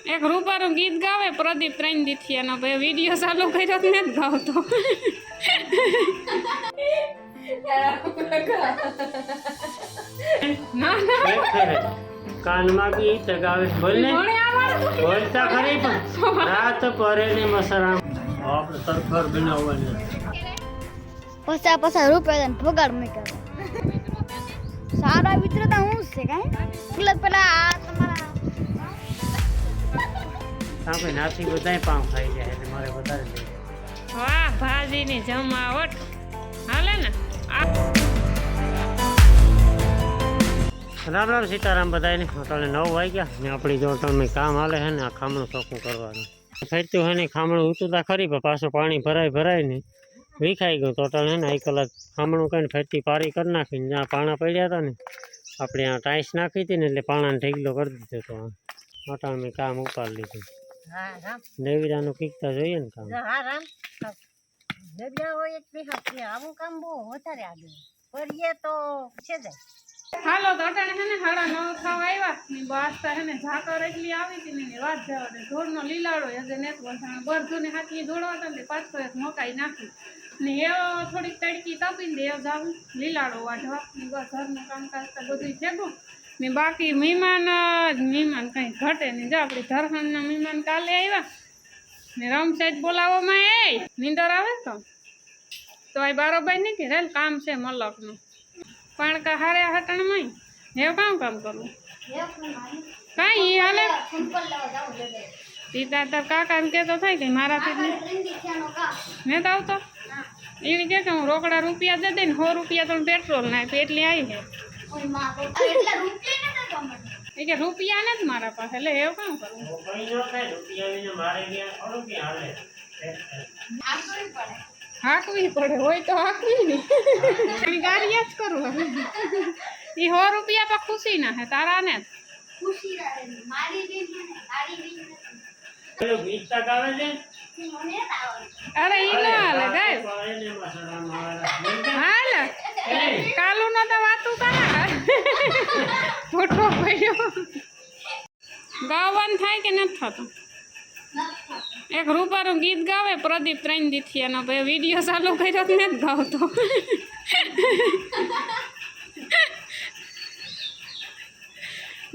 એક રૂપારું ગીત ગાવે પ્રદીપ ત્રણ દીથિયાનો ભાઈ વિડીયો ચાલુ કર્યો ને જ ગાવતો ના ના કાનમાં ગીત ગાવે બોલને બોલતા ખરી પણ રાત પરે ને મસરામ આપણે સરખર બનાવવાની પસા રૂપિયા ભોગાડ મેં કરે સારા મિત્રતા હું છે કાંઈ પેલા આ તમારા આપણે નાથી બધાય પામ ખાઈ જાય એટલે મારે વધારે જોઈએ. વાહ ભાજીની જમાવટ હાલે ને રામ રામ સીતારામ બધાને અટાણે 9 વાગ્યા ને આપણી જો તમે કામ હાલે છે ને આ ખામણું ચોખ્ખું કરવાનું ફરતું હોય ને ખામણું ઊંચું ખરી પણ પાછું પાણી ભરાય ને વિખાઈ ગયું તો અટાણે ને 1 કલાક ખામણું કરીને ફરતી પારી કરી નાખીને જ્યાં પાણા પડ્યા હતા ને આપણે આ ટાઈસ નાખી હતી ને એટલે પાણાને ઢેગલો કરી દીધો તો અટાણે મેં કામ ઉપાડી લીધું. દેવીરાનું કીકતા જોઈએ ને કામ હાલો તો અટાણે છે ને 9:30 થવા આવ્યા ને બાસ્તા છે ને ઝાકર એટલી આવી હતી ને વાત જવા દે ઢોરનો લીલાડો હજે નેત વસાણ બરજુને હાથી દોડવા હતા ને પાછો એક મોકાઈ નાખી ને એ થોડીક તડકી તપીને દે એ જાવ લીલાડો વાઢવા ને બસ ઘરનું કામકાજ તો બધું ભેગું ને બાકી મહેમાન કંઈ ઘટે નહીં જો આપણી ધરખંડના મહેમાન કાલે આવ્યા ને રમસાઈડ બોલાવવામાં એ નીંદર આવે તો આ બારોબાર નહીં કે રેલ કામ છે મલકનું પણ કા હારે હટણમાં હે કામ કરવું કાંઈ હાલે સીતા તાર કાકાને કહેતો થાય કે મારાથી મેં તો આવતો એવી કે હું રોકડા રૂપિયા દે ને 100 રૂપિયા તો પેટ્રોલ નાખ એટલી આવી છે કે રૂપિયા ને જ મારા પાસે એટલે એવું કામ કરવું હાંકવી પડે હોય તો હાંકવી નહીં ગાડી જ કરું એ 100 રૂપિયા પર ખુશી ના હે તારા ને અરે ઈ ના હાલે ગાય હાલ કાલુ નો તો વાતું કરા ફોટો પડ્યો ગાવાનું થાય કે નથી થતું એક રૂપારું ગીત ગાવે પ્રદીપ ત્રણ દીથિયાનો ભાઈ વિડીયો ચાલુ કર્યો ને જ ગાવતો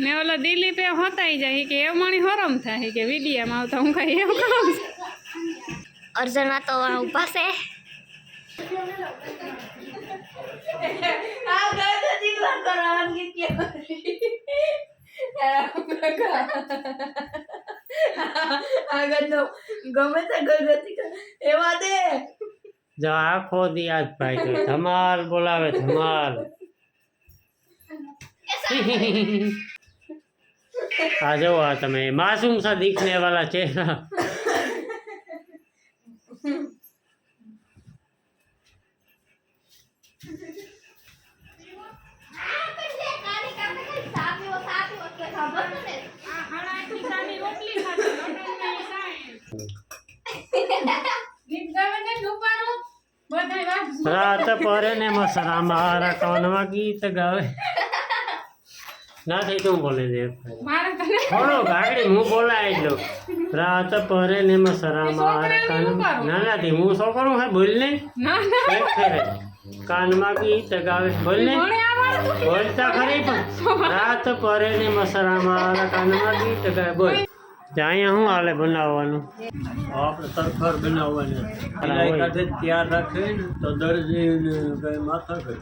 ને ઓલો દિલીપે હોતાઈ જાય કે એ માણી હરમ થાય કે વિડીયામાં આવતા હું કઈ એવું કહું અર્જુનમાં તો ઉભા છે ગમે તે ગગતી એવા દે જો આખો દી આજ ભાઈ તો ધમાલ બોલાવે ધમાલ આ જો આ તમે માसूम सा दिखने वाला चेहरा રાત પરે ને મસરા મારા કાનમાં ગીત ગાવે ના થઈ તું બોલે દે થોડો ગાડી હું બોલાય લો રાત પરે ને મસરા મારા કાનમાં ના નથી હું શું કરું હે બોલ ને કાનમાં ગીત ગાવે બોલ ને બોલતા ખરી પણ રાત પરે ને મસરા મારા કાનમાં ગીત ગાવે બોલ અહીંયા શું હાલે બનાવવાનું આપણે સરખર બનાવવાની કાઢે તૈયાર રાખે ને તો દરજી ને કઈ માથા કઈ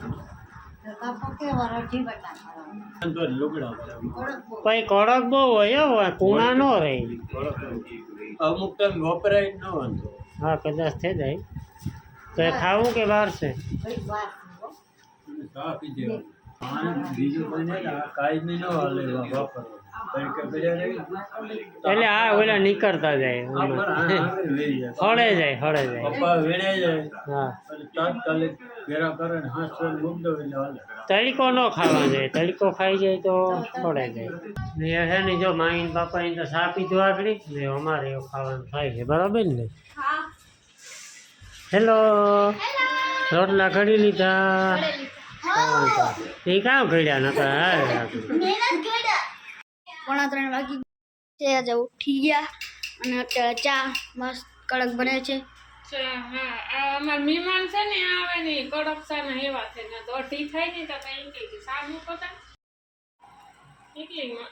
કડક બહુ હોય કુણા નો રહે અમુક ટાઈમ વપરાય ન વાંધો હા કદાચ થઈ જાય તો એ ખાવું કે બહાર છે બીજું કાંઈ ન હાલે વાપરવા એટલે હા ઓલા નીકળતા જાય હળે જાય હા તડકો ન ખાવા જાય તડકો ખાઈ જાય તો હળે જાય ને હે ને જો માઈન પાપાની તો સા પીધું આગળ ને અમારે એવું ખાવાનું થાય છે બરાબર ને હેલો રોટલા ઘડી લીધા એ કામ ઘડ્યા નતા 2:30 વાગી તે આજે ઉઠી ગયા અને અત્યારે ચા મસ્ત કડક બને છે. હા આ અમાર મહેમાન છે ને આવે ને કડક ચા ના એવા છે ને તો અઢી થાય ને તો કઈ કે સામું પતા ઇડલીમાં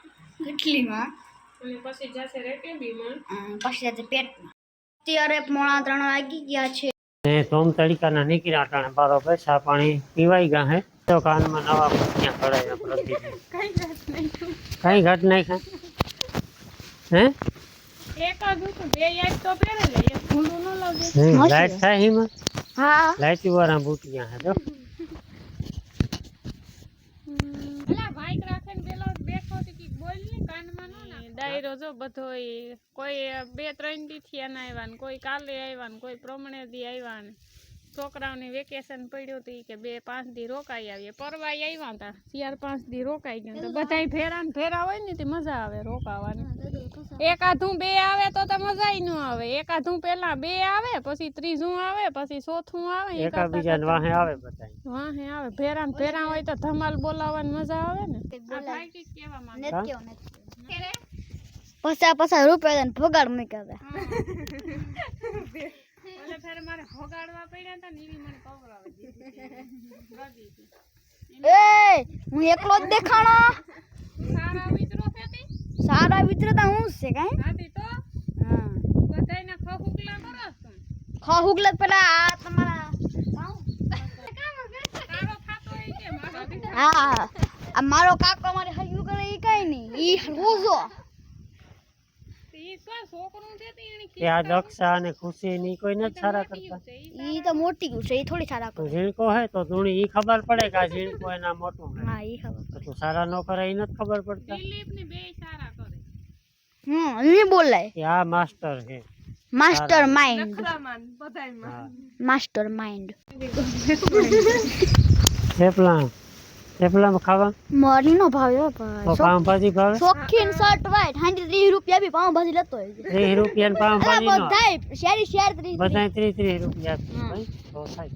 અને પછી જશે રેકેબીમાં પછી આજે પેટમાં. અત્યારે 2:30 વાગી ગયા છે. ને સોમ તડકાના નીકળ્યા અટાણે બરોબર ચા પાણી પીવાઈ ગયા હે તો કાનમાં નવા ભૂતિયા કઢાયા પ્રતિદિન કઈ ઘટ નાખ્યા હે એક જ હતું બે યાદ તો પહેરે લે એક ભૂંડું ન લાવજે. લાઈટ થાય એમાં હા લાઈટ વાળા ભૂતિયા હે તો અલા ભાઈક રાખે ને પેલો બેઠો તો કી બોલ ને કાનમાં નો ના ડાયરો જો બધોય કોઈ 2-3 દી થી આના આવ્યા ને કોઈ કાલે આવ્યા ને કોઈ પ્રમણે દી આવ્યા ને છોકરાઓને વેકેશન પડ્યું હતું કે 2-5 દી રોકાઈ આવીએ પરવાઈ આવ્યા હતા 4-5 દી રોકાઈ ગયા તો બધાય ફેરા ને ફેરા હોય ને તે મજા આવે રોકાવાની. એકાધું બે આવે તો મજાય ન આવે એકાધું પેલા બે આવે પછી ત્રીજું આવે પછી ચોથું આવે એકાબીજા વાહે આવે બધા વાહે આવે ફેરા ને ફેરા હોય તો ધમાલ બોલાવવાની મજા આવે ને. આ ભાઈ કઈક કેવા માંગે પચાસ રૂપિયા ને ભગાડ મૂક્યા ઓલે ફેરે મારે હોગાડવા પડ્યા હતા ને એવી મને કવરાવી દીધી. એ હું એકલો જ દેખાણો. સારા મિત્રો છે તે સારા વિતરતા હું છે કાઈ હાથી તો હા બધાયને ખોખુકલા કરો છો ખોહુગલત પેલા આ તમારા તારો થાતો હોય કે મારો દીકરો હા આ મારો કાકો મારે હજુ કરે ઈ કઈ નહીં ઈ રોજો ઈ શું છોકરું છે તે એની કે આ દક્ષા અને ખુશી ની કોઈ નથી સારા કરતા ઈ તો મોટી ગયું છે ઈ થોડી સારા તો કરે. ઝીણકો હે તો ધૂણી ઈ ખબર પડે કે આ ઝીણકો એના મોટું હે હા ઈ ખબર. તો તું સારા ન કરે ઈ નથી ખબર પડતા દિલીપ ને બે સારા કરે ઈ બોલાય કે આ માસ્ટર હે માસ્ટર માઇન્ડ નખરામાન બધાયમાં હા માસ્ટર માઇન્ડ થેપલામાં ખાવા મારી નો ભાવ્યો તો ભાઈ પાવભાજી ભાવે શોખીન શર્ટ વાઈટ 30 રૂપિયા બી પાવભાજી લેતો હોય છે. 30 રૂપિયા અલા પાવભાજી નો બધાય શેર 30 બધાય 30 રૂપિયા ભાઈ તો થાય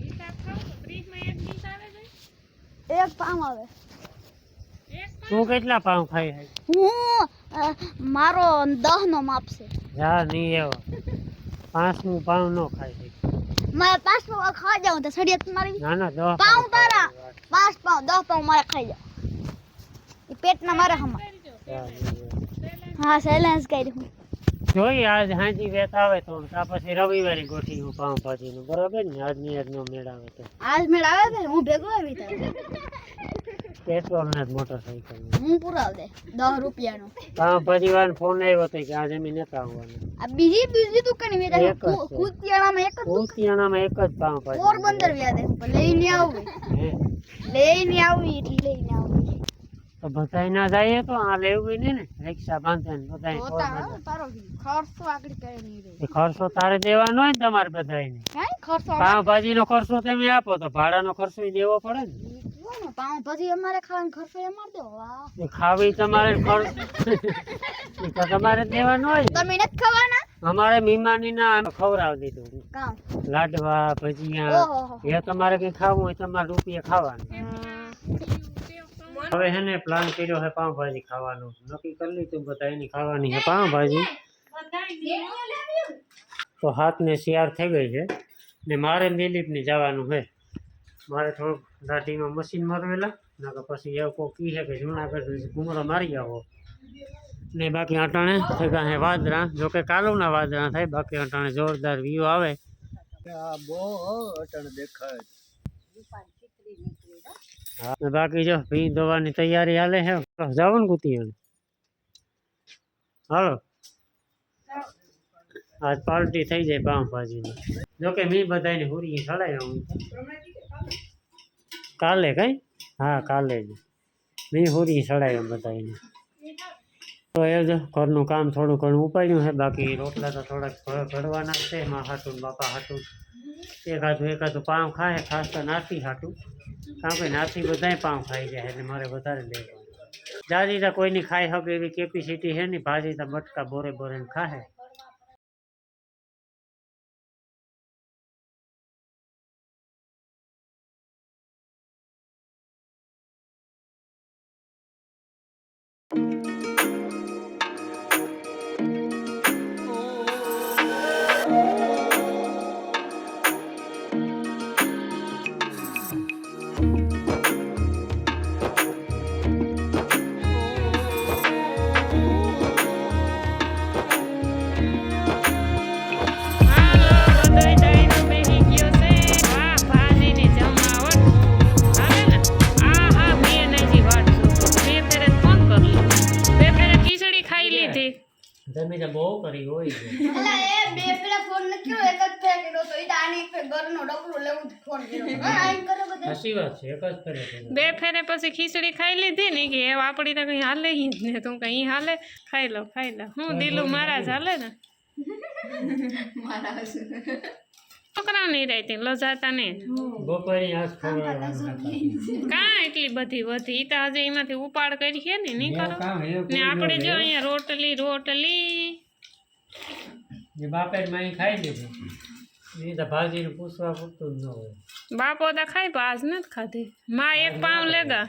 હિસાબ ખાવ તો 30 માં એક ડીશ આવે છે એક પાવ આવે. એક તું કેટલા પાવ ખાઈ હે હું મારો 10 નો માપ છે. જા નહીં એવો 5 નું પાવ નો ખાઈ હે મારે 5 પાવ ખાવા જાવ તો સડિયત મારી ના ના 10 પાવ તારા 5 પાવ 10 પાવ મારે ખાઈ જાવ એ પેટના મારે હમા. હા સાયલેન્સ કરી હું જોઈ આજ હાંજી વેત આવે તો તા પછી રવિવારે ગોઠી હું પાવભાજી નું બરોબર ને આજની આજ નો મેળ આવે તો આજ મેળ આવે છે હું ભેગો આવી તારે પેટ્રોલ ને મોટરસાઇકલ હું પુરાવ દે 10 રૂપિયાનો. પાવભાજી વાળાનો ફોન આવ્યો તો કે આજે મેં નતા આવવાનું આ બીજી દુકાન મે એક જ છે. કુતિયાણામાં એક જ ઉતિયાણામાં એક જ પાવભાજી પોરબંદર વ્યા દે લઈને આવી હે લઈને આવી એટલે લઈને આવી તો બધાય ના જાય તો આ લેવું ને ને રિક્ષા બાંધે ને બધાય જોતા તારો ખર્ચો આગળ કરે નહીં રે એ ખર્ચો તારે દેવાનો હોય ને તમારે બધાયને હે ખર્ચો પાવભાજી નો ખર્ચો તમે આપો તો ભાડાનો ખર્ચો ય દેવો પડે ને પાઉં ભાજી અમારે ખાવાનો ખર્ચો એ માર દો વાહ એ ખાવી તમારે ખર્ચ એ તો તમારે દેવાનો હોય ને. તમે નથી ખાવાના અમારે મહેમાની ના ખવડાવી દીધું કામ લાડવા ભજીયા ઓહો એ તમારે કઈ ખાવું હોય તમારે રૂપિયા ખાવાનું હવે હે ને પ્લાન કર્યો હે પાવભાજી ખાવાનો નક્કી કરી લીધું બધા એની ખાવાની હે પાવભાજી તો હાથ ને શિયાર થઈ ગઈ છે ને મારે દિલીપ ને જવાનું છે મારે થોડુંક દાઢીમાં મશીન મરવેલા ના તો પછી એવું કોઈ કી છે કે જુનાગઢ ઘૂમરો મારી આવો ને બાકી અટાણે થઈ ગયા હે વાદરા જોકે કાલુના વાદરા થાય બાકી અટાણે જોરદાર વ્યૂ આવે હા ને બાકી જો ભી ધોવાની તૈયારી હાલે છે જવાનું કુતિયાને હાલો આજ પાર્ટી થઈ જાય પાવભાજીની જોકે મેં બધાને હુરી ચડાવ્યા હું કાલે કઈ હા કાલે જ મેં હુરી ચડાવ્યા બધાને તો એ જ ઘરનું કામ થોડું ઘણું ઉપાડ્યું છે બાકી રોટલા તો થોડાક ઘડવાના છે માં હાટું બાપા હાટું એકાદું પાવ ખાય ખાસ તો નાથી હાટું કારણ કે નાથી બધાય પાવ ખાઈ જાય એટલે મારે વધારે લેવાનું જાજી તો કોઈની ખાઈ શકે એવી કેપેસિટી છે નહીં ભાજી તો બટકા બોરે બોરે ખાય તમે તો બહુ કરી હોય છે. અલા એ બે પેલા ફોન ન કર્યો એક જ ફેર કર્યો તો ઈ આની એક ઘરનો ડબરો લેવું ફોન કર્યો હા આઈ કરો બધા સાચી વાત છે એક જ ફેરે કર્યું. બે ફેરે પછી ખીચડી ખાઈ લીધી ને કે એ આપણી તો કંઈ હાલે ય જ ને તું કંઈ હાલે ખાઈ લો હું દિલું મારા જ હાલે ને છોકરાઓ નહીં રહેતી લજાતા ને બપોરની આજ ખવડાવવાનું ખાતા. કાં એટલી બધી વધી ઈ તો હજી એમાંથી ઉપાડ કરી છે ને નહીં કરો કામ હે ને આપણે જો અહીંયા રોટલી એ બાપે માં ખાઈ લીધું. એ તો ભાજીને પૂછવા પૂરતું જ ન હોય. બાપો તો ખાઈ પાસ નથી ખાધી માં એક પાવ લેગા